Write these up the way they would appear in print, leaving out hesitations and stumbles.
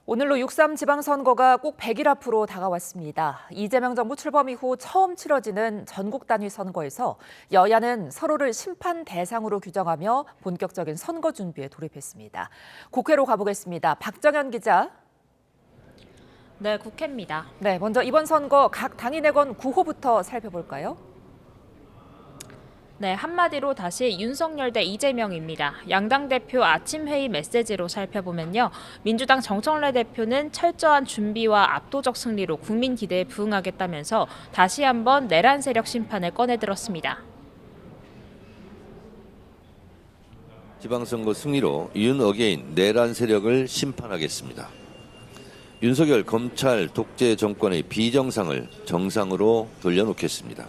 오늘로 6.3 지방선거가 꼭 100일 앞으로 다가왔습니다. 이재명 정부 출범 이후 처음 치러지는 전국 단위 선거에서 여야는 서로를 심판 대상으로 규정하며 본격적인 선거 준비에 돌입했습니다. 국회로 가보겠습니다. 박정현 기자. 네, 국회입니다. 네, 먼저 이번 선거 각 당이 내건 구호부터 살펴볼까요? 네, 한마디로 다시 윤석열 대 이재명입니다. 양당 대표 아침 회의 메시지로 살펴보면요. 민주당 정청래 대표는 철저한 준비와 압도적 승리로 국민 기대에 부응하겠다면서 다시 한번 내란 세력 심판을 꺼내들었습니다. 지방선거 승리로 윤 어게인 내란 세력을 심판하겠습니다. 윤석열 검찰 독재 정권의 비정상을 정상으로 돌려놓겠습니다.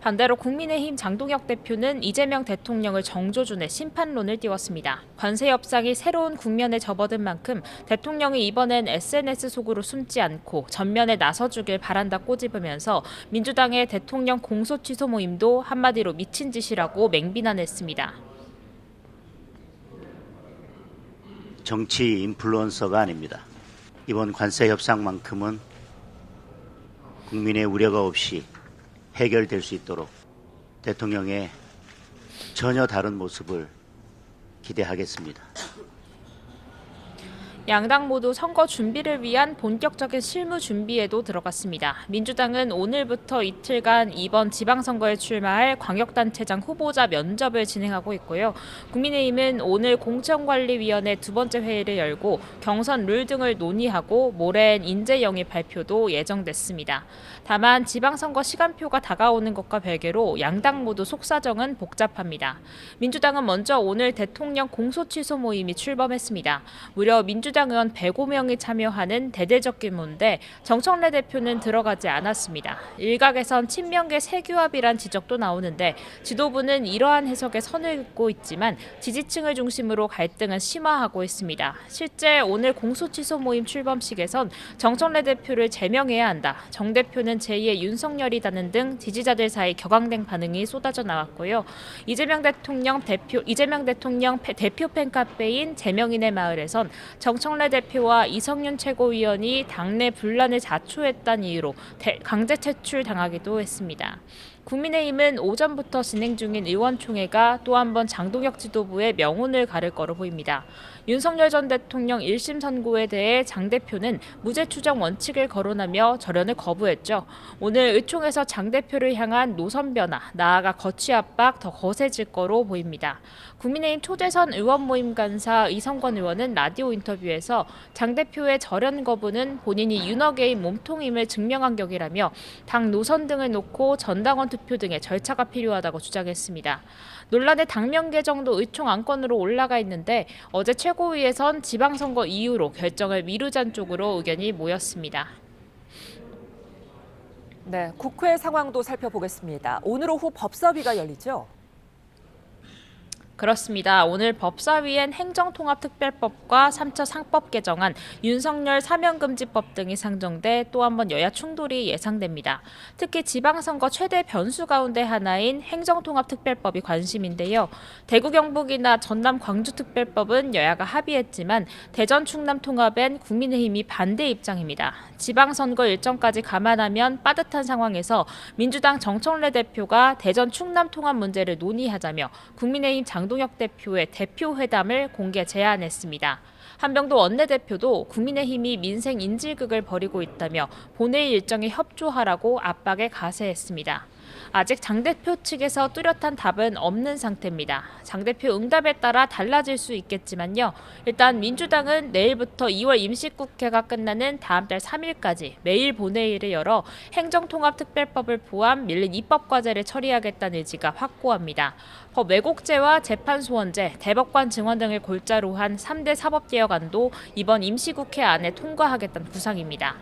반대로 국민의힘 장동혁 대표는 이재명 대통령을 정조준의 심판론을 띄웠습니다. 관세 협상이 새로운 국면에 접어든 만큼 대통령이 이번엔 SNS 속으로 숨지 않고 전면에 나서주길 바란다 꼬집으면서 민주당의 대통령 공소 취소 모임도 한마디로 미친 짓이라고 맹비난했습니다. 정치 인플루언서가 아닙니다. 이번 관세 협상만큼은 국민의 우려가 없이 해결될 수 있도록 대통령의 전혀 다른 모습을 기대하겠습니다. 양당 모두 선거 준비를 위한 본격적인 실무 준비에도 들어갔습니다. 민주당은 오늘부터 이틀간 이번 지방선거에 출마할 광역단체장 후보자 면접을 진행하고 있고요. 국민의힘은 오늘 공천관리위원회 두 번째 회의를 열고 경선 룰 등을 논의하고 모레엔 인재 영입 발표도 예정됐습니다. 다만 지방선거 시간표가 다가오는 것과 별개로 양당 모두 속사정은 복잡합니다. 민주당은 먼저 오늘 대통령 공소취소 모임이 출범했습니다. 무려 민주당 의원 105명이 참여하는 대대적 규모인데 정청래 대표는 들어가지 않았습니다. 일각에선 친명계 세규합이란 지적도 나오는데 지도부는 이러한 해석에 선을 긋고 있지만 지지층을 중심으로 갈등은 심화하고 있습니다. 실제 오늘 공소취소 모임 출범식에선 정청래 대표를 제명해야 한다. 정 대표는 제2의 윤석열이다는 등 지지자들 사이 격앙된 반응이 쏟아져 나왔고요. 이재명 대통령 대표 팬카페인 제명인의 마을에선 정청래 대표와 이성윤 최고위원이 당내 분란을 자초했다는 이유로 강제 퇴출당하기도 했습니다. 국민의힘은 오전부터 진행 중인 의원총회가 또 한 번 장동혁 지도부의 명운을 가를 거로 보입니다. 윤석열 전 대통령 1심 선고에 대해 장 대표는 무죄 추정 원칙을 거론하며 절연을 거부했죠. 오늘 의총에서 장 대표를 향한 노선 변화, 나아가 거취 압박 더 거세질 거로 보입니다. 국민의힘 초대선 의원 모임 간사 이성권 의원은 라디오 인터뷰에서 장 대표의 절연 거부는 본인이 윤어게인 몸통임을 증명한 격이라며 당 노선 등을 놓고 전당원 투표 등의 절차가 필요하다고 주장했습니다. 논란의 당명 개정도 의총 안건으로 올라가 있는데 어제 최고위에선 지방선거 이후로 결정을 미루자는 쪽으로 의견이 모였습니다. 네, 국회 상황도 살펴보겠습니다. 오늘 오후 법사위가 열리죠? 그렇습니다. 오늘 법사위엔 행정통합특별법과 3차 상법 개정안, 윤석열 사면금지법 등이 상정돼 또 한 번 여야 충돌이 예상됩니다. 특히 지방선거 최대 변수 가운데 하나인 행정통합특별법이 관심인데요. 대구 경북이나 전남 광주특별법은 여야가 합의했지만 대전 충남 통합엔 국민의힘이 반대 입장입니다. 지방선거 일정까지 감안하면 빠듯한 상황에서 민주당 정청래 대표가 대전 충남 통합 문제를 논의하자며 국민의힘 장동혁 대표의 대표회담을 공개 제안했습니다. 한병도 원내대표도 국민의힘이 민생 인질극을 벌이고 있다며 본회의 일정에 협조하라고 압박에 가세했습니다. 아직 장 대표 측에서 뚜렷한 답은 없는 상태입니다. 장 대표 응답에 따라 달라질 수 있겠지만요. 일단 민주당은 내일부터 2월 임시국회가 끝나는 다음 달 3일까지 매일 본회의를 열어 행정통합특별법을 포함 밀린 입법과제를 처리하겠다는 의지가 확고합니다. 법 왜곡죄와 재판소원제, 대법관 증언 등을 골자로 한 3대 사법개혁안도 이번 임시국회 안에 통과하겠다는 구상입니다.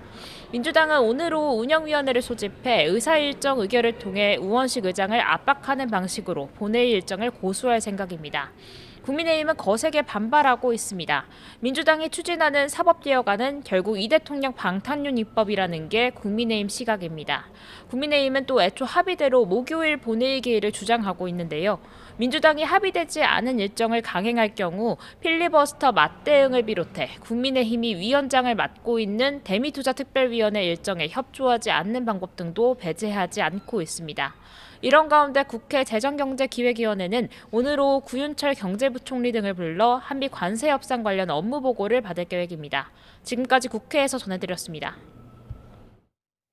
민주당은 오늘 오후 운영위원회를 소집해 의사일정 의결을 통해 우원식 의장을 압박하는 방식으로 본회의 일정을 고수할 생각입니다. 국민의힘은 거세게 반발하고 있습니다. 민주당이 추진하는 사법개혁안은 결국 이 대통령 방탄윤 입법이라는 게 국민의힘 시각입니다. 국민의힘은 또 애초 합의대로 목요일 본회의계를 주장하고 있는데요. 민주당이 합의되지 않은 일정을 강행할 경우 필리버스터 맞대응을 비롯해 국민의힘이 위원장을 맡고 있는 대미투자특별위원회 일정에 협조하지 않는 방법 등도 배제하지 않고 있습니다. 이런 가운데 국회 재정경제기획위원회는 오늘 오후 구윤철 경제부총리 등을 불러 한미 관세 협상 관련 업무 보고를 받을 계획입니다. 지금까지 국회에서 전해드렸습니다.